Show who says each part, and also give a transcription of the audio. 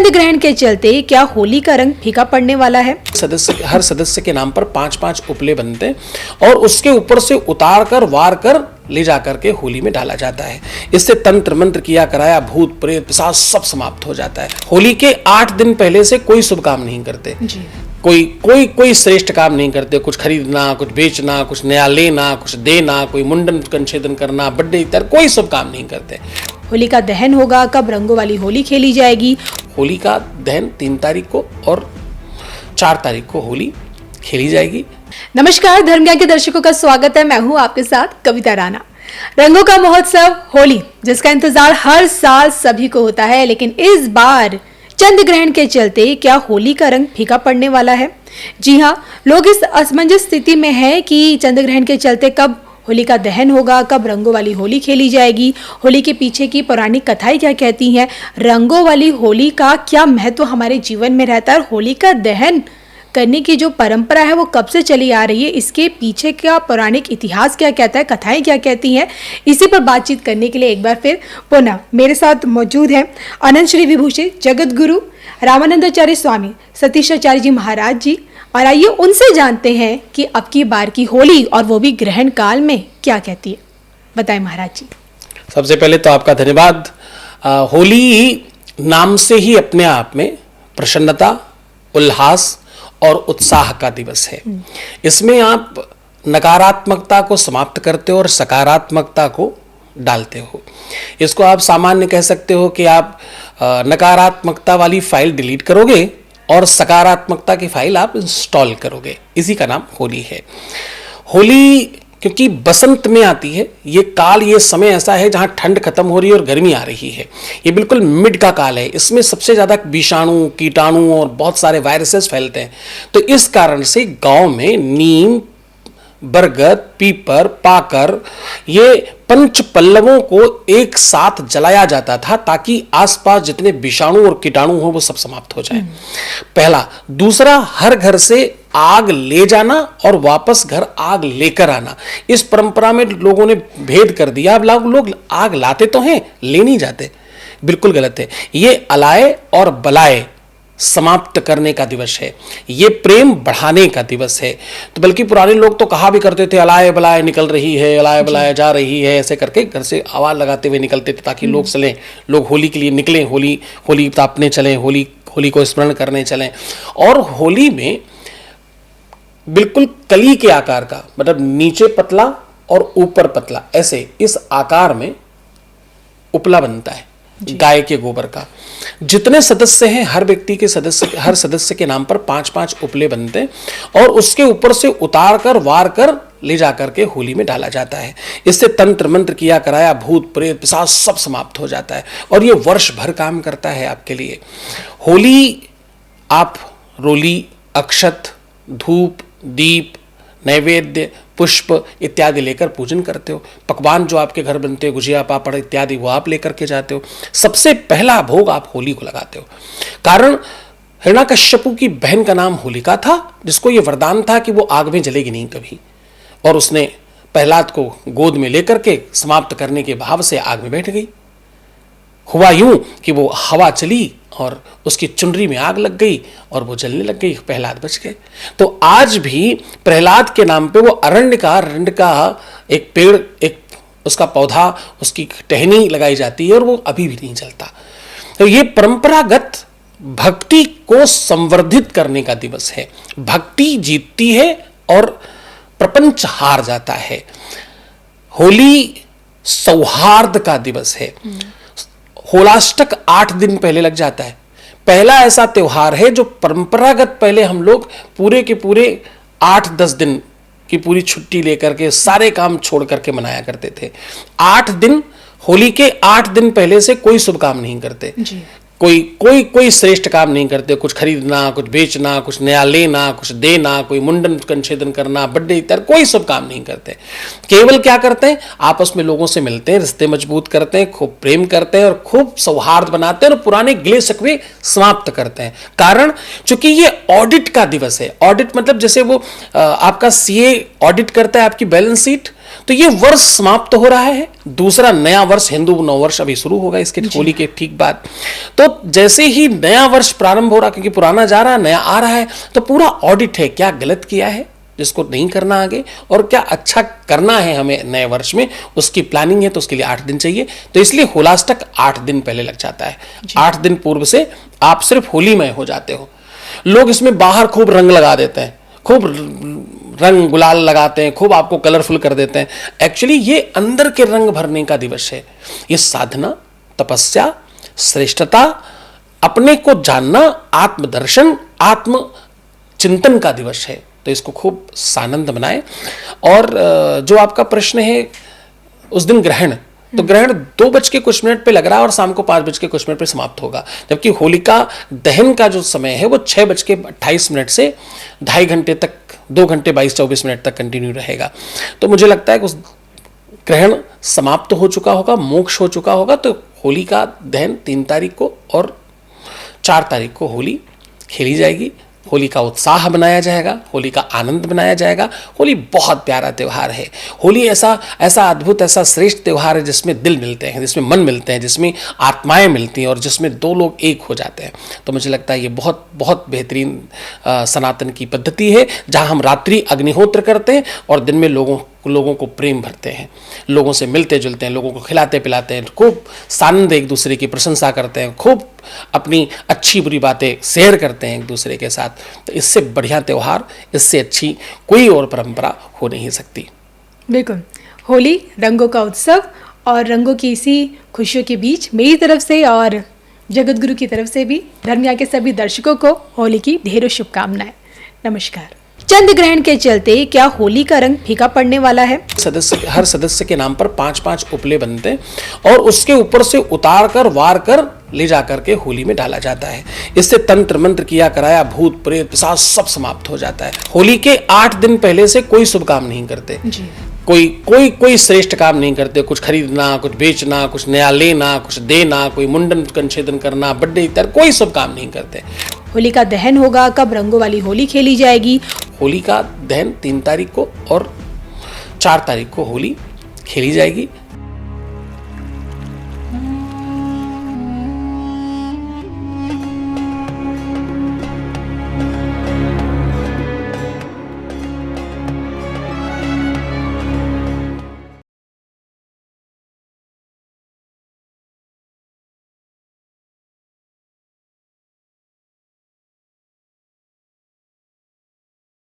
Speaker 1: चंद्र ग्रहण के चलते क्या होली का रंग फीका पड़ने वाला है?
Speaker 2: हर सदस्य के नाम पर 5-5 उपले बनते हैं और उसके ऊपर से उतार कर वार कर ले जाकर के होली में डाला जाता है। इससे तंत्र मंत्र किया कराया भूत प्रेत पिशाच सब समाप्त हो जाता है। होली के 8 दिन पहले से कोई शुभ काम नहीं करते जी। कोई श्रेष्ठ काम नहीं करते। कुछ खरीदना, कुछ बेचना, कुछ नया लेना, कुछ देना, कोई मुंडन कंछेदन करना, बर्थडे इत्यादि कोई शुभ काम नहीं करते।
Speaker 1: होली का दहन होगा, कब रंगों वाली होली खेली जाएगी?
Speaker 2: होली का दहन 3 तारीख को और 4 तारीख को होली खेली जाएगी।
Speaker 1: नमस्कार, धर्म ज्ञान के दर्शकों का स्वागत है। मैं हूं आपके साथ कविता राणा। रंगों का महोत्सव होली, जिसका इंतजार हर साल सभी को होता है, लेकिन इस बार चंद्र ग्रहण के चलते क्या होली का रंग फीका पड़ने वाला है? जी हाँ, लोग इस असमंजस स्थिति में हैं कि चंद्र ग्रहण के चलते कब होली का दहन होगा, कब रंगों वाली होली खेली जाएगी। होली के पीछे की पौराणिक कथाएं क्या कहती हैं? रंगों वाली होली का क्या महत्व हमारे जीवन में रहता है? होली का दहन करने की जो परंपरा है वो कब से चली आ रही है, इसके पीछे का पौराणिक इतिहास क्या कहता है, कथाएं क्या कहती हैं? इसी पर बातचीत करने के लिए एक बार फिर पुनः मेरे साथ मौजूद हैं अनंत श्री विभूषित जगत गुरु रामानंदाचार्य स्वामी सतीशाचार्य जी महाराज जी। और आइए उनसे जानते हैं कि अब की बार की होली और वो भी ग्रहण काल में क्या कहती है। बताएं महाराज जी।
Speaker 2: सबसे पहले तो आपका धन्यवाद। होली नाम से ही अपने आप में प्रसन्नता, उल्लास और उत्साह का दिवस है। इसमें आप नकारात्मकता को समाप्त करते हो और सकारात्मकता को डालते हो। इसको आप सामान्य कह सकते हो कि आप नकारात्मकता वाली फाइल डिलीट करोगे और सकारात्मकता की फाइल आप इंस्टॉल करोगे। इसी का नाम होली है। होली क्योंकि बसंत में आती है, ये काल, ये समय ऐसा है जहां ठंड खत्म हो रही है और गर्मी आ रही है। ये बिल्कुल मिड का काल है। इसमें सबसे ज्यादा विषाणु, कीटाणु और बहुत सारे वायरसेस फैलते हैं। तो इस कारण से गांव में नीम, बरगद, पीपर, पाकर, ये पंच पल्लवों को एक साथ जलाया जाता था ताकि आसपास जितने विषाणु और कीटाणु हो वो सब समाप्त हो जाए। पहला। दूसरा, हर घर से आग ले जाना और वापस घर आग लेकर आना। इस परंपरा में लोगों ने भेद कर दिया। अब लोग आग लाते तो हैं, ले नहीं जाते। बिल्कुल गलत है। ये अलाए और बलाए समाप्त करने का दिवस है। ये प्रेम बढ़ाने का दिवस है। तो बल्कि पुराने लोग तो कहा भी करते थे अलाए बलाए निकल रही है, अलाए बलाए जा रही है, ऐसे करके घर से आवाज लगाते हुए निकलते थे ताकि लोग चलें, लोग होली के लिए निकलें, होली तापने चलें, होली को स्मरण करने चलें। और होली में बिल्कुल कली के आकार का, मतलब नीचे पतला और ऊपर पतला, ऐसे इस आकार में उपला बनता है गाय के गोबर का। जितने सदस्य हैं, हर सदस्य के नाम पर 5-5 उपले बनते हैं और उसके ऊपर से उतार कर वार कर ले जाकर के होली में डाला जाता है। इससे तंत्र मंत्र किया कराया भूत प्रेत पिशाच सब समाप्त हो जाता है और ये वर्ष भर काम करता है आपके लिए। होली आप रोली, अक्षत, धूप, दीप, नैवेद्य, पुष्प इत्यादि लेकर पूजन करते हो। पकवान जो आपके घर बनते हो, गुजिया, पापड़ इत्यादि, वो आप लेकर के जाते हो। सबसे पहला भोग आप होली को लगाते हो। कारण हिरण्यकश्यपु की बहन का नाम होलिका था, जिसको ये वरदान था कि वो आग में जलेगी नहीं कभी, और उसने प्रहलाद को गोद में लेकर के समाप्त करने के भाव से आग में बैठ गई। हुआ यूं कि वो हवा चली और उसकी चुनरी में आग लग गई और वो जलने लग गई, प्रहलाद बच गए। तो आज भी प्रहलाद के नाम पे वो अरण्य का एक पेड़, एक उसका पौधा, उसकी टहनी लगाई जाती है और वो अभी भी नहीं जलता। तो ये परंपरागत भक्ति को संवर्धित करने का दिवस है। भक्ति जीतती है और प्रपंच हार जाता है। होली सौहार्द का दिवस है। होलाष्टक 8 दिन पहले लग जाता है। पहला ऐसा त्योहार है जो परंपरागत पहले हम लोग पूरे के पूरे 8-10 दिन की पूरी छुट्टी लेकर के सारे काम छोड़ करके मनाया करते थे। 8 दिन, होली के 8 दिन पहले से कोई शुभ काम नहीं करते जी। कोई श्रेष्ठ काम नहीं करते। कुछ खरीदना, कुछ बेचना, कुछ नया लेना, कुछ देना, कोई मुंडन कंछेदन करना, बर्थडे इत्यादि कोई शुभ काम नहीं करते। केवल क्या करते हैं, आपस में लोगों से मिलते हैं, रिश्ते मजबूत करते हैं, खूब प्रेम करते हैं और खूब सौहार्द बनाते हैं और पुराने गिले शिकवे समाप्त करते हैं। कारण चूंकि ये ऑडिट का दिवस है। ऑडिट मतलब जैसे वो आपका सीए ऑडिट करता है आपकी बैलेंस शीट, तो ये वर्ष समाप्त हो रहा है, दूसरा नया वर्ष हिंदू नववर्ष अभी शुरू होगा इसके होली के ठीक बाद। तो जैसे ही नया वर्ष प्रारंभ हो रहा, क्योंकि पुराना जा रहा है नया आ रहा है, तो पूरा ऑडिट है, क्या गलत किया है जिसको नहीं करना आगे, और क्या अच्छा करना है हमें नए वर्ष में, उसकी प्लानिंग है। तो उसके लिए 8 दिन चाहिए, तो इसलिए होलाष्टक 8 दिन पहले लग जाता है। 8 दिन पूर्व से आप सिर्फ होलीमय हो जाते हो। लोग इसमें बाहर खूब रंग लगा देते हैं, खूब रंग गुलाल लगाते हैं, खूब आपको कलरफुल कर देते हैं। एक्चुअली ये अंदर के रंग भरने का दिवस है। ये साधना, तपस्या, श्रेष्ठता, अपने को जानना, आत्मदर्शन, आत्म चिंतन का दिवस है। तो इसको खूब सानंद बनाएं। और जो आपका प्रश्न है उस दिन ग्रहण, तो ग्रहण 2:00 पे लग रहा है और शाम को 5:00 पे समाप्त होगा। जबकि होलिका दहन का जो समय है वो 6:28 से 2.5 घंटे तक, 2 घंटे 22-24 तक कंटिन्यू रहेगा। तो मुझे लगता है कि उस ग्रहण समाप्त हो चुका होगा, मोक्ष हो चुका होगा। तो होली का दहन 3 तारीख को और 4 तारीख को होली खेली जाएगी। होली का उत्साह बनाया जाएगा, होली का आनंद बनाया जाएगा। होली बहुत प्यारा त्यौहार है। होली ऐसा अद्भुत, ऐसा श्रेष्ठ त्यौहार है जिसमें दिल मिलते हैं, जिसमें मन मिलते हैं, जिसमें आत्माएं मिलती हैं और जिसमें 2 लोग एक हो जाते हैं। तो मुझे लगता है ये बहुत बहुत बेहतरीन सनातन की पद्धति है, जहाँ हम रात्रि अग्निहोत्र करते हैं और दिन में लोगों को प्रेम भरते हैं, लोगों से मिलते जुलते हैं, लोगों को खिलाते पिलाते हैं, खूब सानंद एक दूसरे की प्रशंसा करते हैं, खूब अपनी अच्छी बुरी बातें शेयर करते हैं एक दूसरे के साथ। तो इससे बढ़िया त्यौहार, इससे अच्छी कोई और परंपरा हो नहीं सकती।
Speaker 1: बिल्कुल, होली रंगों का उत्सव और रंगों की इसी खुशियों के बीच मेरी तरफ से और जगत गुरु की तरफ से भी धर्मिया के सभी दर्शकों को होली की ढेरों शुभकामनाएं। नमस्कार। चंद्र ग्रहण के चलते क्या होली का रंग फीका पड़ने वाला है?
Speaker 2: हर सदस्य के नाम पर 5-5 उपले बनते हैं और उसके ऊपर से उतार कर वार कर ले जाकर के होली में डाला जाता है। इससे तंत्र मंत्र किया कराया, भूत प्रेत पिशाच सब समाप्त हो जाता है। होली के 8 दिन पहले से कोई शुभ काम नहीं करते
Speaker 1: जी।
Speaker 2: कोई श्रेष्ठ काम नहीं करते। कुछ खरीदना, कुछ बेचना, कुछ नया लेना, कुछ देना, कोई मुंडन कंछेदन करना, बर्थडे इत्यादि कोई शुभ काम नहीं करते।
Speaker 1: होली का दहन होगा, कब रंगों वाली होली खेली जाएगी?
Speaker 2: होली का दहन 3 तारीख को और 4 तारीख को होली खेली जाएगी।